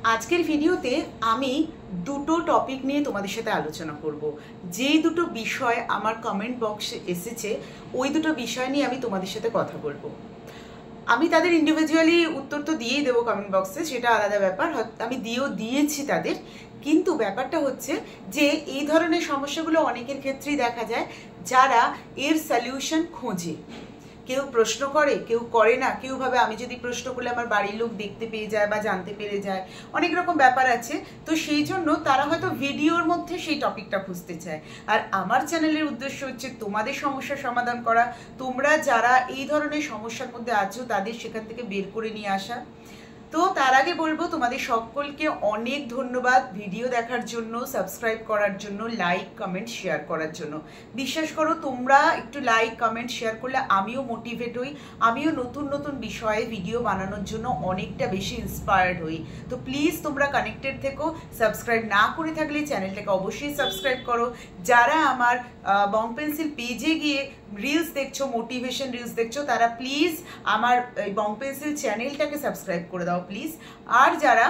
আজকের ভিডিওতে আমি দুটো টপিক নিয়ে তোমাদের সাথে আলোচনা করব। যেই দুটো বিষয় আমার কমেন্ট বক্সে এসেছে ওই দুটো বিষয় নিয়ে আমি তোমাদের সাথে কথা বলবো। আমি তাদের ইন্ডিভিজুয়ালি উত্তর তো দিয়েই দেবো কমেন্ট বক্সে, সেটা আলাদা ব্যাপার, আমি দিয়েছি তাদের। কিন্তু ব্যাপারটা হচ্ছে যে এই ধরনের সমস্যাগুলো অনেকের ক্ষেত্রেই দেখা যায়, যারা এর সলিউশন খোঁজে। কেউ প্রশ্ন করে, কেউ করে না, কেউ ভাবে আমি যদি প্রশ্ন করলে আমার বাড়ির লোক দেখতে পেয়ে যায় বা জানতে পেরে যায়, অনেক রকম ব্যাপার আছে। তো সেই জন্য তারা হয়তো ভিডিওর মধ্যে সেই টপিকটা খুঁজতে চায়। আর আমার চ্যানেলের উদ্দেশ্য হচ্ছে তোমাদের সমস্যার সমাধান করা, তোমরা যারা এই ধরনের সমস্যার মধ্যে আছো তাদের সেখান থেকে বের করে নিয়ে আসা। তো তার আগে বলবো তোমাদের সকলকে অনেক ধন্যবাদ ভিডিও দেখার জন্য, সাবস্ক্রাইব করার জন্য, লাইক কমেন্ট শেয়ার করার জন্য। বিশ্বাস করো, তোমরা একটু লাইক কমেন্ট শেয়ার করলে আমিও মোটিভেট হই, আমিও নতুন নতুন বিষয়ে ভিডিও বানানোর জন্য অনেকটা বেশি ইন্সপায়ার্ড হই। তো প্লিজ তোমরা কানেক্টেড থেকো। সাবস্ক্রাইব না করে থাকলে চ্যানেলটাকে অবশ্যই সাবস্ক্রাইব করো। যারা আমার বং পেন্সিল পেজে গিয়ে রিলস দেখছো, মোটিভেশন রিলস দেখছো, তারা প্লিজ আমার বং পেন্সিল চ্যানেলটাকে সাবস্ক্রাইব করে দাও প্লিজ। আর যারা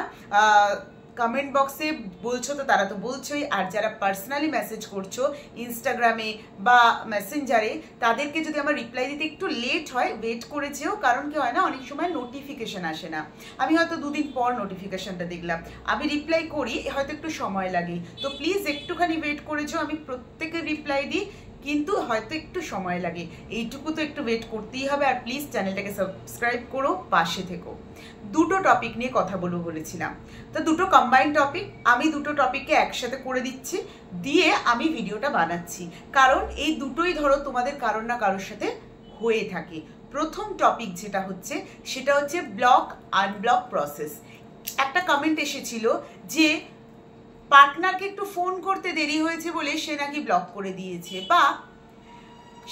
কমেন্ট বক্সে বলছো তো তারা তো বলছোই, আর যারা পার্সোনালি মেসেজ করছো ইনস্টাগ্রামে বা মেসেঞ্জারে, তাদেরকে যদি আমার রিপ্লাই দিতে একটু লেট হয়, ওয়েট করেছেও। কারণ কি হয় না, অনেক সময় নোটিফিকেশান আসে না। আমি হয়তো দুদিন পর নোটিফিকেশানটা দেখলাম, আমি রিপ্লাই করি, হয়তো একটু সময় লাগে। তো প্লিজ একটুখানি ওয়েট করেছো। আমি প্রত্যেকের রিপ্লাই দিই, কিন্তু হয়তো একটু সময় লাগে, এইটুকু তো একটু ওয়েট করতেই হবে। আর প্লিজ চ্যানেলটাকে সাবস্ক্রাইব করো, পাশে থেকো। দুটো টপিক নিয়ে কথা বলবো বলেছিলাম, তো দুটো কম্বাইন্ড টপিক, আমি দুটো টপিককে একসাথে করে দিচ্ছি, দিয়ে আমি ভিডিওটা বানাচ্ছি। কারণ এই দুটোই ধরো তোমাদের কারোর না কারোর সাথে হয়ে থাকে। প্রথম টপিক যেটা হচ্ছে সেটা হচ্ছে ব্লক আনব্লক প্রসেস। একটা কমেন্ট এসেছিল যে পার্টনারকে একটু ফোন করতে দেরি হয়েছে বলে সে নাকি ব্লক করে দিয়েছে, বা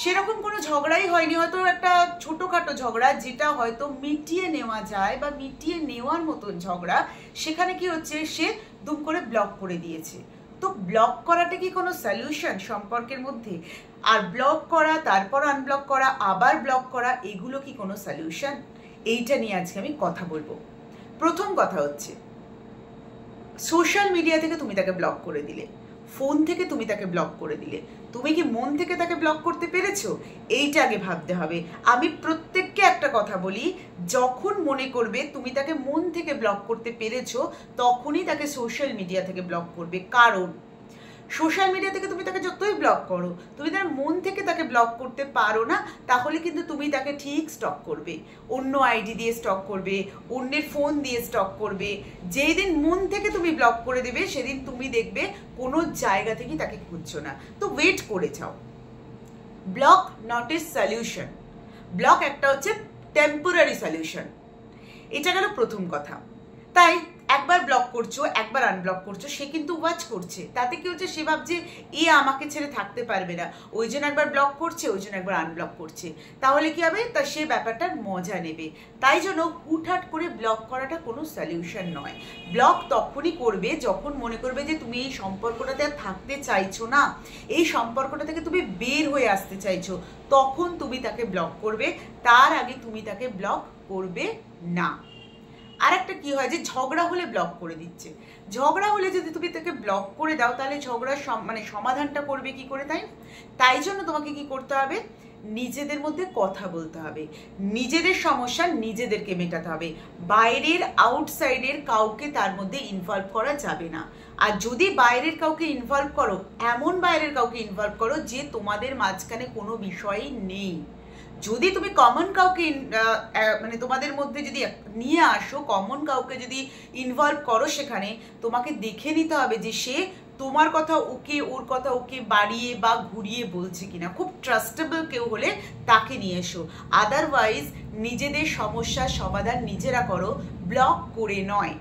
সেরকম কোনো ঝগড়াই হয়নি, হয়তো একটা ছোটোখাটো ঝগড়া যেটা হয়তো মিটিয়ে নেওয়া যায় বা মিটিয়ে নেওয়ার মতন ঝগড়া, সেখানে কি হচ্ছে সে দুম করে ব্লক করে দিয়েছে। তো ব্লক করাটা কি কোনো সলিউশন সম্পর্কের মধ্যে? আর ব্লক করা, তারপর আনব্লক করা, আবার ব্লক করা, এগুলো কি কোনো সলিউশন? এইটা নিয়ে আজকে আমি কথা বলবো। প্রথম কথা হচ্ছে, সোশ্যাল মিডিয়া থেকে তুমি তাকে ব্লক করে দিলে, ফোন থেকে তুমি তাকে ব্লক করে দিলে, তুমি কি মন থেকে তাকে ব্লক করতে পেরেছো? এইটা আগে ভাবতে হবে। আমি প্রত্যেককে একটা কথা বলি, যখন মনে করবে তুমি তাকে মন থেকে ব্লক করতে পেরেছো, তখনই তাকে সোশ্যাল মিডিয়া থেকে ব্লক করবে। কারণ সোশ্যাল মিডিয়া থেকে তুমি তাকে যতই ব্লক করো, তুমি তার মন থেকে তাকে ব্লক করতে পারো না, তাহলে কিন্তু তুমি তাকে ঠিক স্টক করবে, অন্য আইডি দিয়ে স্টক করবে, অন্যের ফোন দিয়ে স্টক করবে। যেই দিন মন থেকে তুমি ব্লক করে দেবে, সেদিন তুমি দেখবে কোনো জায়গা থেকে তাকে খুঁজছো না। তো ওয়েট করে যাও। Block not a solution, block একটা হচ্ছে টেম্পোরারি সলিউশন। এটা গেল প্রথম কথা। তাই একবার ব্লক করছো, একবার আনব্লক করছো, সে কিন্তু ওয়াচ করছে। তাতে কি হচ্ছে, সে ভাবছে এ আমাকে ছেড়ে থাকতে পারবে না, ওই জন্য একবার ব্লক করছে, ওই জন্য একবার আনব্লক করছে। তাহলে কি হবে, তা সে ব্যাপারটার মজা নেবে। তাই জন্য হুটহাট করে ব্লক করাটা কোনো সলিউশন নয়। ব্লক তখনই করবে যখন মনে করবে যে তুমি এই সম্পর্কটাতে আর থাকতে চাইছো না, এই সম্পর্কটা থেকে তুমি বের হয়ে আসতে চাইছো, তখন তুমি তাকে ব্লক করবে। তার আগে তুমি তাকে ব্লক করবে না। আর একটা কি হয়, যে ঝগড়া হলে ব্লক করে দিচ্ছে। ঝগড়া হলে যদি তুমি তাকে ব্লক করে দাও, তাহলে ঝগড়ার সমাধানটা করবে কি করে? তাই জন্য তোমাকে কি করতে হবে, নিজেদের মধ্যে কথা বলতে হবে, নিজেদের সমস্যা নিজেদেরকে মেটাতে হবে। বাইরের আউটসাইডের কাউকে তার মধ্যে ইনভলভ করা যাবে না। আর যদি বাইরের কাউকে ইনভলভ করো, এমন বাইরের কাউকে ইনভলভ করো যে তোমাদের মাঝখানে কোনো বিষয়ই নেই। যদি তুমি কমন কাউকে তোমাদের মধ্যে যদি নিয়ে আসো, কমন কাউকে যদি ইনভলভ করো, সেখানে তোমাকে দেখে নিতে হবে যে সে তোমার কথা ওকে, ওর কথা ওকে বাড়িয়ে বা ঘুরিয়ে বলছে কিনা। খুব ট্রাস্টেবল কেউ হলে তাকে নিয়ে এসো। আদারওয়াইজ নিজেদের সমস্যার সমাধান নিজেরা করো, ব্লক করে নয়।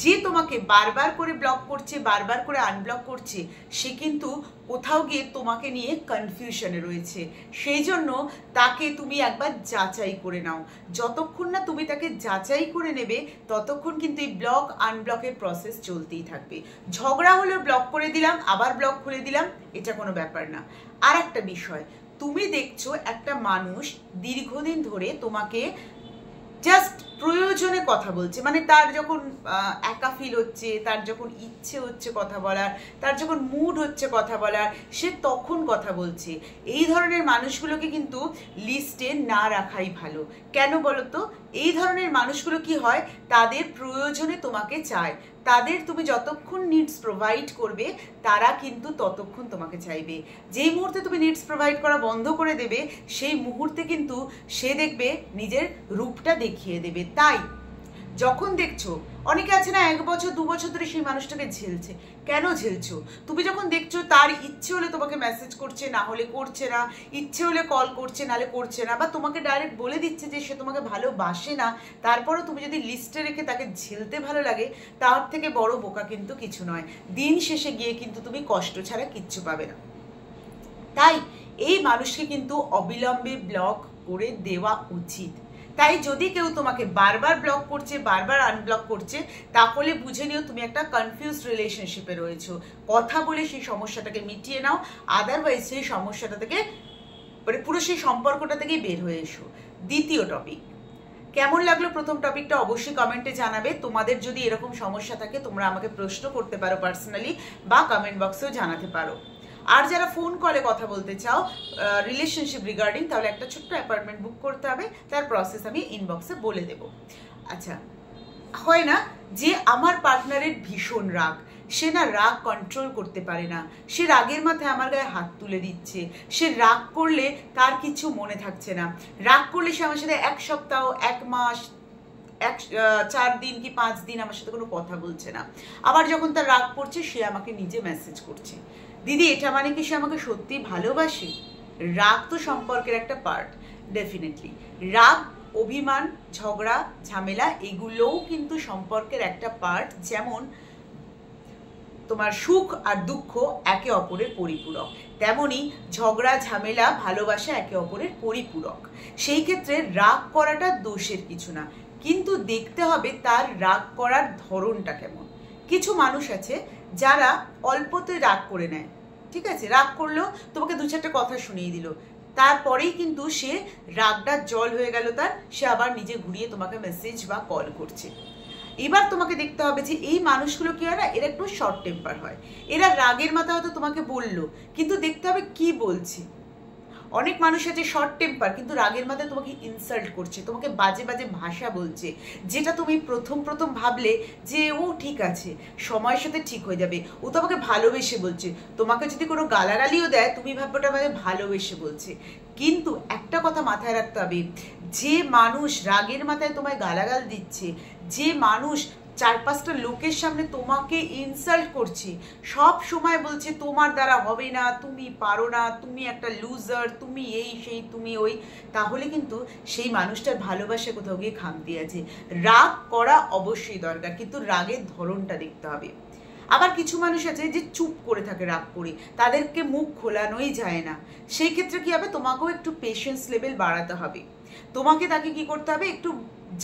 যে তোমাকে বারবার করে ব্লক করছে, বারবার করে আনব্লক করছে, সে কিন্তু কোথাও গিয়ে তোমাকে নিয়ে কনফিউশনে রয়েছে। সেই জন্য তাকে তুমি একবার যাচাই করে নাও। যতক্ষণ না তুমি তাকে যাচাই করে নেবে, ততক্ষণ কিন্তু এই ব্লক আনব্লকের প্রসেস চলতেই থাকবে। ঝগড়া হলে ব্লক করে দিলাম, আবার ব্লক খুলে দিলাম, এটা কোনো ব্যাপার না। আর একটা বিষয়, তুমি দেখছো একটা মানুষ দীর্ঘদিন ধরে তোমাকে জাস্ট প্রয়োজনে কথা বলছে, মানে তার যখন একা ফিল হচ্ছে, তার যখন ইচ্ছে হচ্ছে কথা বলার, তার যখন মুড হচ্ছে কথা বলার, সে তখন কথা বলছে। এই ধরনের মানুষগুলোকে কিন্তু লিস্টে না রাখাই ভালো। কেন বলো তো? এই ধরনের মানুষগুলো কি হয়, তাদের প্রয়োজনে তোমাকে চায়, তাদের তুমি যতক্ষণ নিডস প্রোভাইড করবে তারা কিন্তু ততক্ষণ তোমাকে চাইবে। যেই মুহূর্তে তুমি নিডস প্রোভাইড করা বন্ধ করে দেবে সেই মুহূর্তে কিন্তু সে দেখবে নিজের রূপটা দেখিয়ে দেবে। তাই যখন দেখছো, অনেকে আছে না 1 বছর 2 বছর ধরে সেই মানুষটাকে ঝেলছে, কেন ঝেলছো? তুমি যখন দেখছো তার ইচ্ছে হলে তোমাকে মেসেজ করছে, না হলে করছে না, ইচ্ছে হলে কল করছে, নাহলে করছে না, বা তোমাকে ডাইরেক্ট বলে দিচ্ছে যে সে তোমাকে ভালোবাসে না, তারপরও তুমি যদি লিস্টে রেখে তাকে ঝেলতে ভালো লাগে, তার থেকে বড় বোকা কিন্তু কিছু নয়। দিন শেষে গিয়ে কিন্তু তুমি কষ্ট ছাড়া কিচ্ছু পাবে না। তাই এই মানুষকে কিন্তু অবিলম্বে ব্লক করে দেওয়া উচিত। তাই যদি কেউ তোমাকে বারবার ব্লক করছে, বারবার আনব্লক করছে, তাহলে বুঝে নিও তুমি একটা কনফিউজড রিলেশনশিপে রয়েছো। কথা বলে সেই সমস্যাটাকে মিটিয়ে নাও, আদারওয়াইজ সেই সমস্যাটা থেকে মানে পুরো সেই সম্পর্কটা থেকেই বের হয়ে এসো। দ্বিতীয় টপিক, কেমন লাগলো প্রথম টপিকটা অবশ্যই কমেন্টে জানাবে। তোমাদের যদি এরকম সমস্যা থাকে তোমরা আমাকে প্রশ্ন করতে পারো পার্সোনালি, বা কমেন্ট বক্সেও জানাতে পারো। আর যারা ফোন কলে কথা বলতে চাও রিলেশনশিপ রিগার্ডিং, তাহলে একটা ছোট্ট অ্যাপয়েন্টমেন্ট বুক করতে হবে, তার প্রসেস আমি ইনবক্সে বলে দেব। আচ্ছা, হয় না যে আমার পার্টনারের ভীষণ রাগ, সে না রাগ কন্ট্রোল করতে পারে না, সে রাগের মাথায় আমার গায়ে হাত তুলে দিচ্ছে, সে রাগ করলে তার কিছু মনে থাকছে না, রাগ করলে সে আমার সাথে 1 সপ্তাহ 1 মাস 4 দিন কি 5 দিন আমার সাথে কোনো কথা বলছে না, আবার যখন তার রাগ পড়ছে সে আমাকে নিজে মেসেজ করছে। দিদি, এটা মানে কি সে আমাকে সত্যি ভালোবাসে? রাগ তো সম্পর্কের একটা পার্ট, ডেফিনেটলি রাগ, অভিমান, ঝগড়া, ঝামেলা এগুলোও কিন্তু সম্পর্কের একটা পার্ট। যেমন তোমার সুখ আর দুঃখ একে অপরের পরিপূরক, তেমনি ঝগড়া, ঝামেলা, ভালোবাসা একে অপরের পরিপূরক। সেই ক্ষেত্রে রাগ করাটা দোষের কিছু না, কিন্তু দেখতে হবে তার রাগ করার ধরনটা কেমন। কিছু মানুষ আছে যারা অল্পতে রাগ করে নেয়, ঠিক আছে, রাগ করলো, তোমাকে 2-4টা কথা শুনিয়ে দিল, তারপরেই কিন্তু সে রাগটা জল হয়ে গেল তার, সে আবার নিজে ঘুরিয়ে তোমাকে মেসেজ বা কল করছে। এবার তোমাকে দেখতে হবে যে এই মানুষগুলো কি হয় না, এরা একটু শর্ট টেম্পার হয়। এরা রাগের মাথা হয়তো তোমাকে বললো, কিন্তু দেখতে হবে কি বলছে। অনেক মানুষ আছে শর্ট টেম্পার, কিন্তু রাগের মাথায় তোমাকে ইনসাল্ট করছে, তোমাকে বাজে বাজে ভাষা বলছে, যেটা তুমি প্রথম ভাবলে যে ও ঠিক আছে, সময়ের সাথে ঠিক হয়ে যাবে, ও তোমাকে ভালোবেসে বলছে। তোমাকে যদি কোনো গালাগালিও দেয় তুমি ভাববে ওটা আমাকে ভালোবেসে বলছে। কিন্তু একটা কথা মাথায় রাখতে হবে, যে মানুষ রাগের মাথায় তোমায় গালাগাল দিচ্ছে, যে মানুষ 4-5টা লোকের সামনে তোমাকে ইনসাল্ট করছে, সব সময় বলছে তোমার দ্বারা হবে না, তুমি পারো না, তুমি একটা লুজার, তুমি এই সেই তুমি ওই, তাহলে কিন্তু সেই মানুষটার ভালোবাসা কোথাও গিয়ে খামতি আছে। রাগ করা অবশ্যই দরকার, কিন্তু রাগের ধরনটা দেখতে হবে। আবার কিছু মানুষ আছে যে চুপ করে থাকে রাগ করে, তাদেরকে মুখ খোলানোই যায় না। সেই ক্ষেত্রে কি হবে, তোমাকেও একটু পেশেন্স লেভেল বাড়াতে হবে। তোমাকে তাকে কি করতে হবে, একটু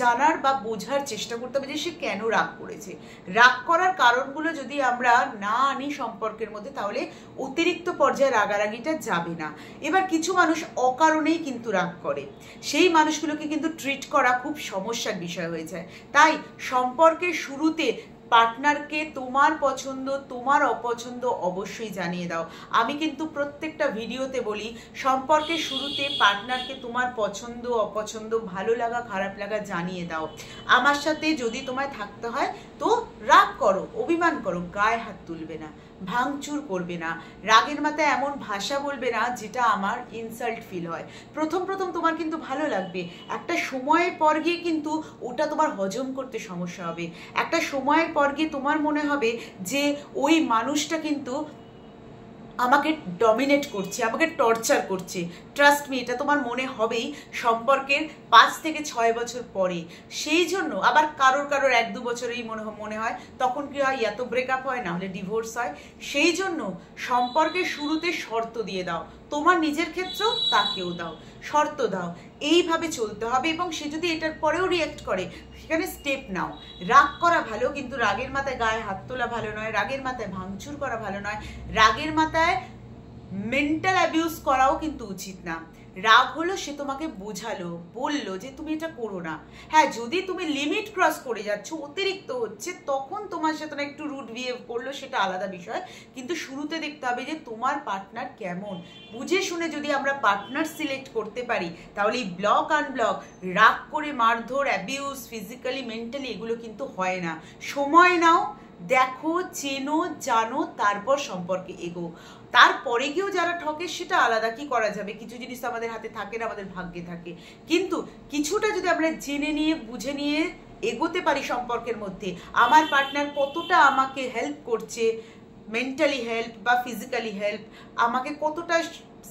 জানার বা বোঝার চেষ্টা করতে হবে যে সে কেন রাগ করেছে। রাগ করার কারণগুলো যদি আমরা না আনি সম্পর্কের মধ্যে, তাহলে অতিরিক্ত পর্যায়ে রাগারাগিটা যাবে না। এবার কিছু মানুষ অকারণেই কিন্তু রাগ করে, সেই মানুষগুলোকে কিন্তু ট্রিট করা খুব সমস্যার বিষয় হয়ে যায়। তাই সম্পর্কের শুরুতে পার্টনারকে তোমার পছন্দ তোমার অপছন্দ অবশ্যই জানিয়ে দাও। আমি কিন্তু প্রত্যেকটা ভিডিওতে বলি, সম্পর্কের শুরুতে পার্টনারকে তোমার পছন্দ অপছন্দ, ভালো লাগা খারাপ লাগা জানিয়ে দাও। আমার সাথে যদি তোমায় থাকতে হয় তো রাগ করো, অভিমান করো, গায়ে হাত তুলবে না, ভাঙচুর করবে না, রাগের মাথায় এমন ভাষা বলবে না যেটা আমার ইনসাল্ট ফিল হয়। প্রথম তোমার কিন্তু ভালো লাগবে, একটা সময়ের পর গিয়ে কিন্তু ওটা তোমার হজম করতে সমস্যা হবে। একটা সময়ের পর গিয়ে তোমার মনে হবে যে ওই মানুষটা কিন্তু আমাকে ডমিনেট করছে, আমাকে টর্চার করছে। ট্রাস্ট মি, এটা তোমার মনে হবেই সম্পর্কের 5 থেকে 6 বছর পরে। সেই জন্য আবার কারোর 1-2 বছরেই মনে হয়, তখন কি হয়, এত ব্রেকআপ হয়, না হলে ডিভোর্স হয়। সেই জন্য সম্পর্কের শুরুতে শর্ত দিয়ে দাও, তোমার নিজের ক্ষেত্রেও তাকেও দাও, শর্ত দাও, এইভাবে চলতে হবে। এবং সে যদি এটার পরেও রিঅ্যাক্ট করে, সেখানে স্টেপ নাও। রাগ করা ভালো, কিন্তু রাগের মাথায় গায়ে হাত তোলা ভালো নয়, রাগের মাথায় ভাঙচুর করা ভালো নয়, রাগের মাথায় মেন্টাল অ্যাবিউজ করাও কিন্তু উচিত না। রাগ হলো, সে তোমাকে বোঝালো, বললো যে তুমি এটা করো না। হ্যাঁ, যদি তুমি লিমিট ক্রস করে যাচ্ছ, অতিরিক্ত হচ্ছে, তখন তোমার সাথে না একটু রুড বিহেভ করলো, সেটা আলাদা বিষয়। কিন্তু শুরুতে দেখতে হবে যে তোমার পার্টনার কেমন। বুঝে শুনে যদি আমরা পার্টনার সিলেক্ট করতে পারি, তাহলে এই ব্লক আনব্লক, রাগ করে মারধর, অ্যাবিউজ, ফিজিক্যালি, মেন্টালি, এগুলো কিন্তু হয় না। সময় নাও, দেখো, চেনো, জানো, তারপর সম্পর্কে এগো। তারপরে গিয়েও যারা ঠকে সেটা আলাদা, কি করা যাবে, কিছু জিনিস তো আমাদের হাতে থাকে না, আমাদের ভাগ্যে থাকে। কিন্তু কিছুটা যদি আমরা জেনে নিয়ে বুঝে নিয়ে এগোতে পারি সম্পর্কের মধ্যে, আমার পার্টনার কতটা আমাকে হেল্প করছে, মেন্টালি হেল্প বা ফিজিক্যালি হেল্প, আমাকে কতটা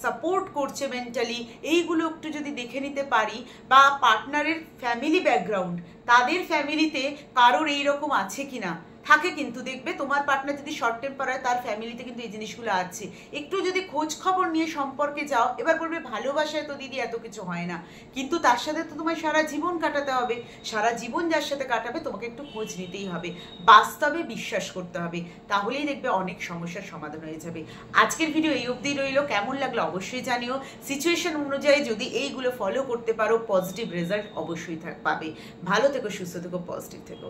সাপোর্ট করছে মেন্টালি, এইগুলো একটু যদি দেখে নিতে পারি, বা পার্টনারের ফ্যামিলি ব্যাকগ্রাউন্ড, তাদের ফ্যামিলিতে কারোর এইরকম আছে কিনা, থাকে কিন্তু দেখবে তোমার পার্টনার যদি শর্ট টেম্পার হয়, তার ফ্যামিলিতে কিন্তু এই জিনিসগুলো আছে। একটু যদি খোঁজ খবর নিয়ে সম্পর্কে যাও, এবার বলবে ভালোবাসায় তো দিদি এত কিছু হয় না, কিন্তু তার সাথে তো তোমায় সারা জীবন কাটাতে হবে। সারা জীবন যার সাথে কাটাবে, তোমাকে একটু খোঁজ নিতেই হবে, বাস্তবে বিশ্বাস করতে হবে, তাহলেই দেখবে অনেক সমস্যার সমাধান হয়ে যাবে। আজকের ভিডিও এই অবধি রইল। কেমন লাগলো অবশ্যই জানিও। সিচুয়েশন অনুযায়ী যদি এইগুলো ফলো করতে পারো, পজিটিভ রেজাল্ট অবশ্যই পাবে। ভালো থেকো, সুস্থ থেকো, পজিটিভ থেকো।